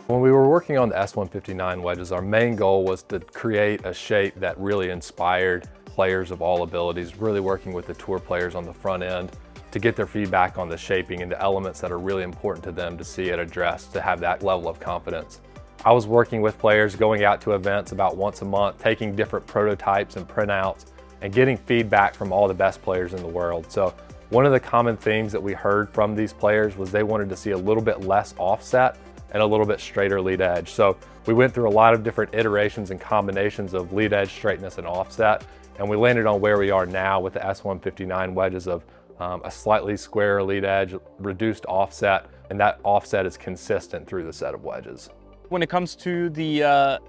When we were working on the s159 wedges, our main goal was to create a shape that really inspired players of all abilities, really working with the tour players on the front end to get their feedback on the shaping and the elements that are really important to them to see it addressed, to have that level of confidence. I was working with players, going out to events about once a month, taking different prototypes and printouts, and getting feedback from all the best players in the world. So one of the common themes that we heard from these players was they wanted to see a little bit less offset and a little bit straighter lead edge. So we went through a lot of different iterations and combinations of lead edge straightness and offset, and we landed on where we are now with the s159 wedges of a slightly squarer lead edge, reduced offset, and that offset is consistent through the set of wedges. When it comes to the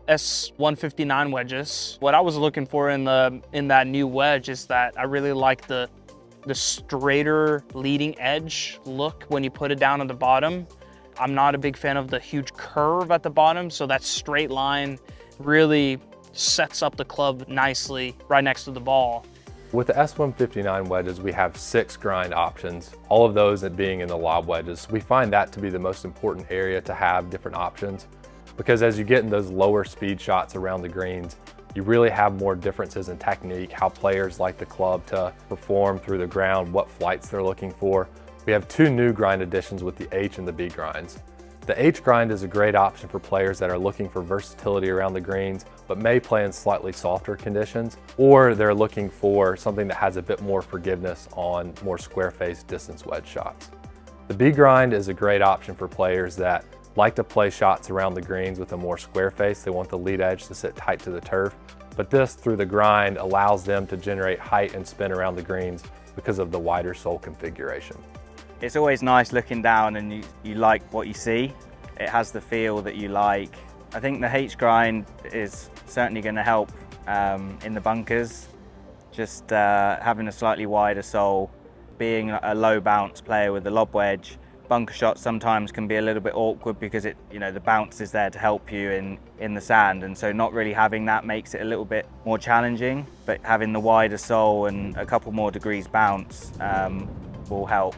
s159 wedges, what I was looking for in that new wedge is that I really like the straighter leading edge look when you put it down at the bottom. I'm not a big fan of the huge curve at the bottom, so that straight line really sets up the club nicely right next to the ball. With the s159 wedges, we have 6 grind options, all of those being in the lob wedges. We find that to be the most important area to have different options, because as you get in those lower speed shots around the greens, you really have more differences in technique, how players like the club to perform through the ground, what flights they're looking for. We have 2 new grind additions with the H and the B grinds. The H grind is a great option for players that are looking for versatility around the greens, but may play in slightly softer conditions, or they're looking for something that has a bit more forgiveness on more square face distance wedge shots. The B grind is a great option for players that like to play shots around the greens with a more square face. They want the lead edge to sit tight to the turf, but this through the grind allows them to generate height and spin around the greens because of the wider sole configuration. It's always nice looking down and you like what you see. It has the feel that you like. I think the H grind is certainly going to help in the bunkers. Just having a slightly wider sole, being a low bounce player with the lob wedge, bunker shots sometimes can be a little bit awkward because the bounce is there to help you in the sand, and so not really having that makes it a little bit more challenging, but having the wider sole and a couple more degrees bounce will help.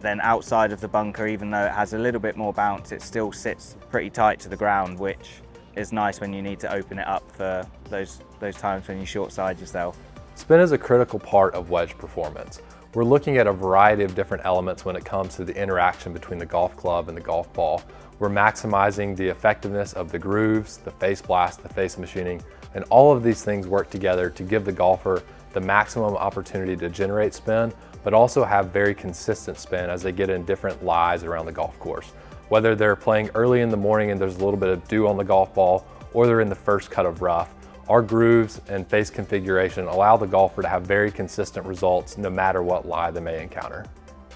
Then outside of the bunker, even though it has a little bit more bounce, it still sits pretty tight to the ground, which is nice when you need to open it up for those times when you short side yourself. Spin is a critical part of wedge performance. We're looking at a variety of different elements when it comes to the interaction between the golf club and the golf ball. We're maximizing the effectiveness of the grooves, the face blast, the face machining, and all of these things work together to give the golfer the maximum opportunity to generate spin, but also have very consistent spin as they get in different lies around the golf course. Whether they're playing early in the morning and there's a little bit of dew on the golf ball, or they're in the first cut of rough, our grooves and face configuration allow the golfer to have very consistent results no matter what lie they may encounter.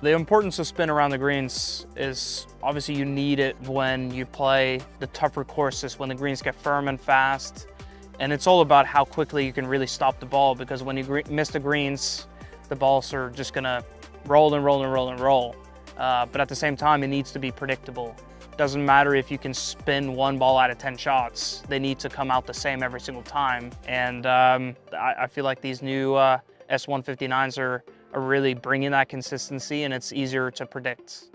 The importance of spin around the greens is obviously you need it when you play the tougher courses, when the greens get firm and fast. And it's all about how quickly you can really stop the ball, because when you miss the greens, the balls are just gonna roll and roll and roll and roll. But at the same time, it needs to be predictable. Doesn't matter if you can spin 1 ball out of 10 shots, they need to come out the same every single time. And I feel like these new s159s are really bringing that consistency, and it's easier to predict.